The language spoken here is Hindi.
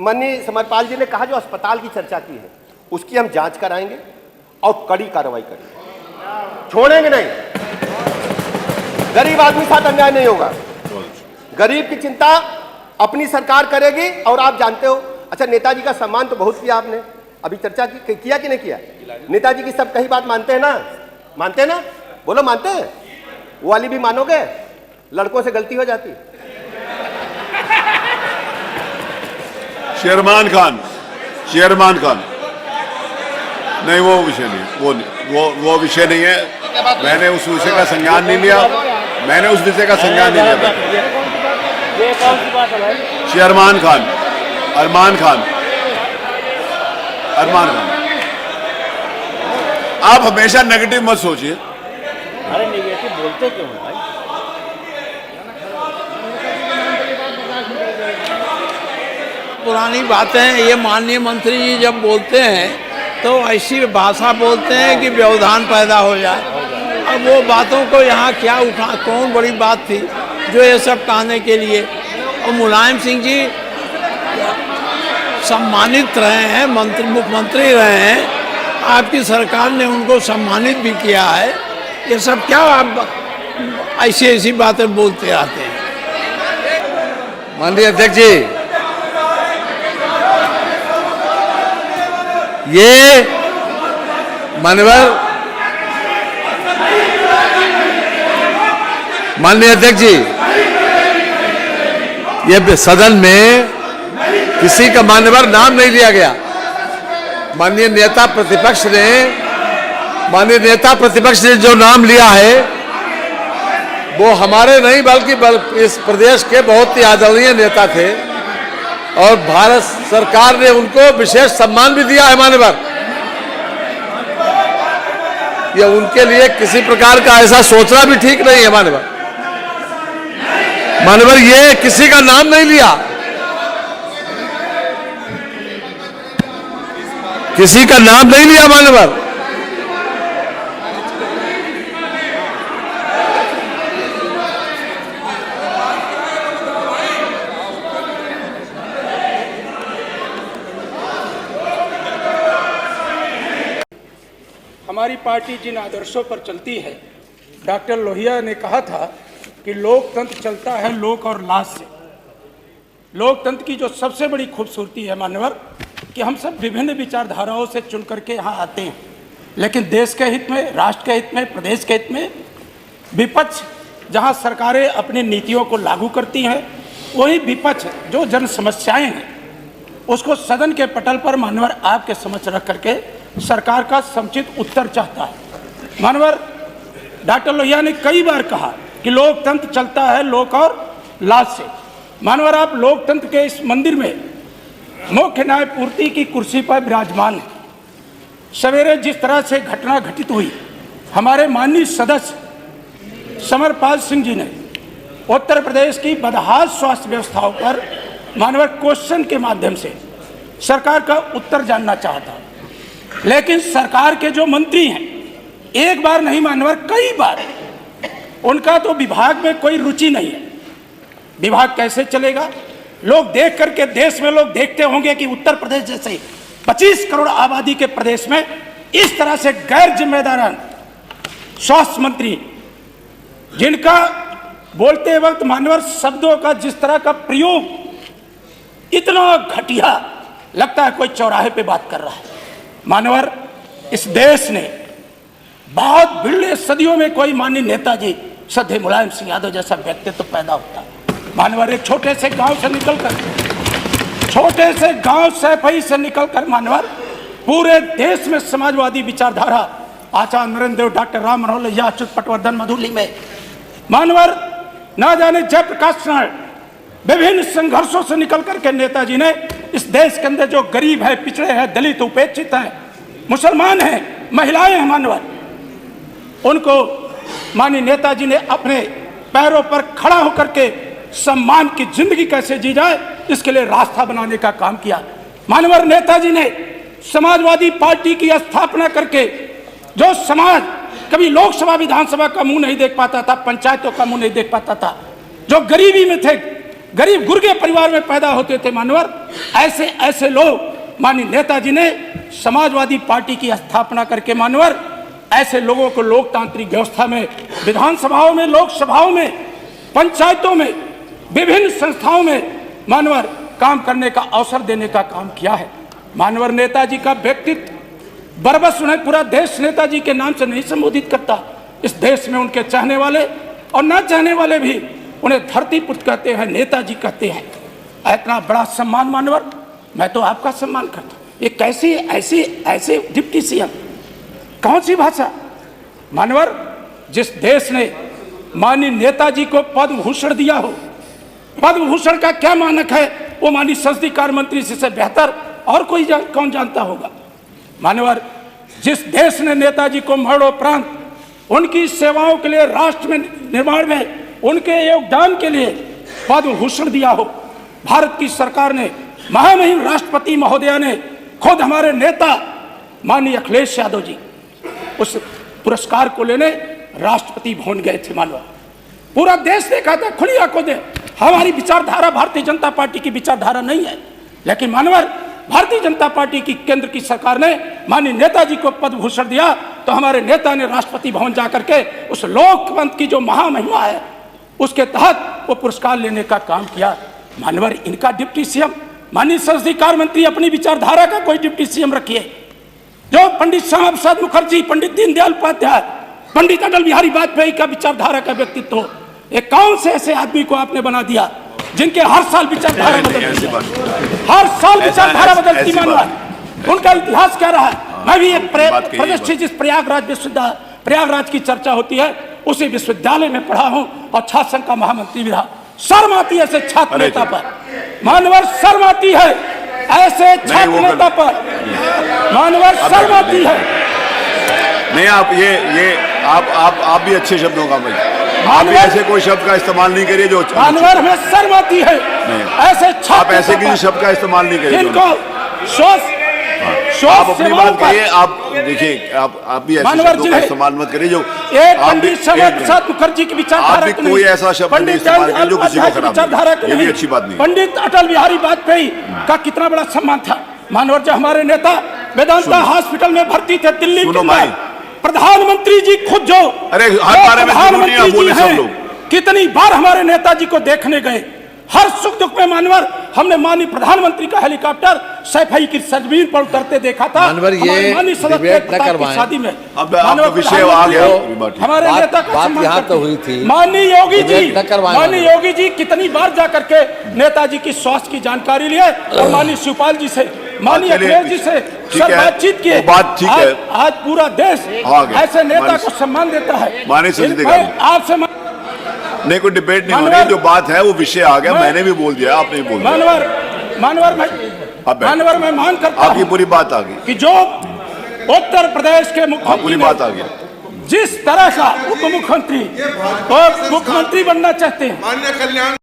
माननीय समरपाल जी ने कहा जो अस्पताल की चर्चा की है उसकी हम जांच कराएंगे और कड़ी कार्रवाई करेंगे, छोड़ेंगे नहीं। गरीब आदमी साथ अन्याय नहीं होगा। गरीब की चिंता अपनी सरकार करेगी। और आप जानते हो, अच्छा नेताजी का सम्मान तो बहुत किया आपने, अभी चर्चा किया कि नहीं किया? नेताजी की सब कही बात मानते हैं ना? मानते हैं ना? बोलो मानते हैं? वो वाली भी मानोगे? लड़कों से गलती हो जाती। शेरमान खान नहीं, वो विषय नहीं, वो विषय नहीं है। मैंने उस विषय का संज्ञान नहीं लिया, ये कौन सी बात है भाई? शेरमान खान, अरमान खान, आप हमेशा नेगेटिव मत सोचिए। अरे नेगेटिव बोलते क्यों हैं भाई? पुरानी बातें ये माननीय मंत्री जी जब बोलते हैं तो ऐसी भाषा बोलते हैं कि व्यवधान पैदा हो जाए। अब वो बातों को यहाँ क्या उठा, कौन बड़ी बात थी जो ये सब कहने के लिए? और मुलायम सिंह जी सम्मानित रहे हैं, मुख्यमंत्री रहे हैं, आपकी सरकार ने उनको सम्मानित भी किया है। ये सब क्या आप ऐसी बातें बोलते आते हैं? माननीय अध्यक्ष जी, ये माननीय अध्यक्ष जी, ये सदन में किसी का मान्यवर नाम नहीं लिया गया। माननीय नेता प्रतिपक्ष ने जो नाम लिया है वो हमारे नहीं बल्कि इस प्रदेश के बहुत ही आदरणीय नेता थे और भारत सरकार ने उनको विशेष सम्मान भी दिया है मान्यवर। ये उनके लिए किसी प्रकार का ऐसा सोचना भी ठीक नहीं है मान्यवर। ये किसी का नाम नहीं लिया, किसी का नाम नहीं लिया मान्यवर। हमारी पार्टी जिन आदर्शों पर चलती है, डॉक्टर लोहिया ने कहा था कि लोकतंत्र चलता है लोक और लाज से। लोकतंत्र की जो सबसे बड़ी खूबसूरती है मान्यवर कि हम सब विभिन्न विचारधाराओं से चुन करके यहाँ आते हैं, लेकिन देश के हित में, राष्ट्र के हित में, प्रदेश के हित में विपक्ष जहाँ सरकारें अपनी नीतियों को लागू करती हैं, वही विपक्ष जो जन समस्याएं हैं उसको सदन के पटल पर मान्यवर आपके समक्ष रख करके सरकार का समुचित उत्तर चाहता है। मानवर डॉक्टर लोहिया ने कई बार कहा कि लोकतंत्र चलता है लोक और लाज से। मानवर आप लोकतंत्र के इस मंदिर में मुख्य न्यायपूर्ति की कुर्सी पर विराजमान है। सवेरे जिस तरह से घटना घटित हुई, हमारे माननीय सदस्य समरपाल सिंह जी ने उत्तर प्रदेश की बदहाल स्वास्थ्य व्यवस्थाओं पर मानवर क्वेश्चन के माध्यम से सरकार का उत्तर जानना चाहता, लेकिन सरकार के जो मंत्री हैं एक बार नहीं मानवर कई बार, उनका तो विभाग में कोई रुचि नहीं है। विभाग कैसे चलेगा? लोग देख करके, देश में लोग देखते होंगे कि उत्तर प्रदेश जैसे 25 करोड़ आबादी के प्रदेश में इस तरह से गैर जिम्मेदारान स्वास्थ्य मंत्री, जिनका बोलते वक्त मानवर शब्दों का जिस तरह का प्रयोग इतना घटिया लगता है कोई चौराहे पे बात कर रहा है। मानवर इस देश ने बहुत बिरले सदियों में कोई माननीय नेताजी श्रद्धेय मुलायम सिंह यादव जैसा व्यक्तित्व तो पैदा होता है। मानवर एक छोटे से गांव से निकलकर, छोटे से गांव सैफई से निकलकर मानवर पूरे देश में समाजवादी विचारधारा आचार्य नरेंद्र देव, डॉक्टर राम मनोहर लोहिया, अच्युत पटवर्धन, मधुली में मानवर ना जाने जयप्रकाश नारायण, विभिन्न संघर्षों से निकल करके नेताजी ने इस देश के अंदर जो गरीब है, पिछड़े हैं, दलित, उपेक्षित हैं, मुसलमान हैं, महिलाएं हैं मानवर, उनको माननीय नेताजी ने अपने पैरों पर खड़ा होकर के सम्मान की जिंदगी कैसे जी जाए इसके लिए रास्ता बनाने का काम किया। मानवर नेताजी ने समाजवादी पार्टी की स्थापना करके जो समाज कभी लोकसभा विधानसभा का मुंह नहीं देख पाता था, पंचायतों का मुंह नहीं देख पाता था, जो गरीबी में थे, गरीब गुर्गे परिवार में पैदा होते थे मान्यवर। ऐसे ऐसे लोग माननीय नेताजी ने समाजवादी पार्टी की स्थापना करके मान्यवर ऐसे लोगों को लोकतांत्रिक व्यवस्था में, विधानसभाओं में, लोकसभाओं में, पंचायतों में, विभिन्न संस्थाओं में मान्यवर काम करने का अवसर देने का काम किया है। मान्यवर नेताजी का व्यक्तित्व बरबस उन्हें पूरा देश नेताजी के नाम से नहीं संबोधित करता। इस देश में उनके चाहने वाले और न चाहने वाले भी उन्हें धरती पुत्र कहते हैं, नेताजी कहते हैं। इतना बड़ा सम्मान मान्यवर, मैं तो आपका सम्मान करता हूँ। ये कैसी ऐसे डिप्टी सीएम, कौन सी भाषा मान्यवर। जिस देश ने माननीय नेताजी को पद्म भूषण दिया हो, पद्म भूषण का क्या मानक है वो माननीय संसदीय कार्य मंत्री से बेहतर और कोई कौन जानता होगा मान्यवर। जिस देश ने नेताजी को मरणोपरांत उनकी सेवाओं के लिए, राष्ट्र में निर्माण में उनके योगदान के लिए पद्म भूषण दिया हो, भारत की सरकार ने, महामहिम राष्ट्रपति महोदया ने, खुद हमारे नेता माननीय अखिलेश यादव जी उस पुरस्कार को लेने राष्ट्रपति भवन गए थे मानव। पूरा देश देखा था खुली आंखों से। हमारी विचारधारा भारतीय जनता पार्टी की विचारधारा नहीं है, लेकिन मानवर भारतीय जनता पार्टी की केंद्र की सरकार ने माननीय नेताजी को पद्म भूषण दिया तो हमारे नेता ने राष्ट्रपति भवन जाकर के उस लोकतंत्र की जो महामहिमा है उसके तहत वो पुरस्कार लेने का काम किया मानवर। इनका डिप्टी सीएम माननीय संसदीय कार्य मंत्री अपनी विचारधारा का कोई डिप्टी सीएम रखिए। जो पंडित श्यामा प्रसाद मुखर्जी, पंडित दीनदयाल उपाध्याय, पंडित अटल बिहारी वाजपेयी का विचारधारा का व्यक्तित्व हो, ये कौन से ऐसे आदमी को आपने बना दिया जिनके हर साल विचारधारा बदलती है, हर साल विचारधारा बदलती मानवर। उनका इतिहास क्या रहा है। मैं भी एक प्रतिष्ठित जिस प्रयागराज की चर्चा होती है उसी विश्वविद्यालय में पढ़ा हूं और छात्र संघ का महामंत्री भी रहा। शर्म आती है ऐसे छात्र नेता पर मानवर, शर्म आती है ऐसे छात्र नेता पर मानवर, शर्म आती है। नहीं आप भी अच्छे शब्दों का भाई, आप भी ऐसे कोई शब्द का इस्तेमाल नहीं करिए जो मानवर हमें शर्म आती है ऐसे छात्र। आप ऐसे किसी शब्द का इस्तेमाल नहीं करिए जिनको आप अपनी बात करिए। आप देखिए, आप भी ऐसे शब्दों का इस्तेमाल मत करिए जो पंडित श्यामा प्रसाद मुखर्जी की विचारधारा आप भी कोई ऐसा शब्द नहीं इस्तेमाल करिए जो किसी को खराब, ये भी अच्छी बात नहीं। पंडित अटल बिहारी वाजपेयी का कितना बड़ा सम्मान था मानवर। जो हमारे नेता वेदांता हॉस्पिटल में भर्ती थे दिल्ली में, प्रधानमंत्री जी खुद जो प्रधानमंत्री जी हैं, कितनी बार हमारे नेताजी को देखने गए। हर सुख दुख में मानवर हमने माननीय प्रधानमंत्री का हेलीकॉप्टर सैफई की सरजमीन पर उतरते देखा था। मानवर ये डिबेट न करवाएं। शादी में अब विषय आ गया। हमारे नेता का बात यहाँ तो हुई थी। माननीय योगी जी कितनी बार जाकर के नेताजी की स्वास्थ्य की जानकारी लिए और माननीय शिवपाल जी से, माननीय अखिलेश जी से सब बातचीत किए। बात ठीक है। आज पूरा देश ऐसे नेता को सम्मान देता है। आपसे नहीं, कोई डिबेट नहीं हो रही। जो बात है वो विषय आ गया। मैंने भी बोल दिया, आपने भी बोल दिया। मानवर मैं मांग करता हूं, आपकी पूरी बात आ गई कि जो उत्तर प्रदेश के मुख्यमंत्री पूरी बात आ गई, जिस तरह का उप मुख्यमंत्री और मुख्यमंत्री बनना चाहते हैं,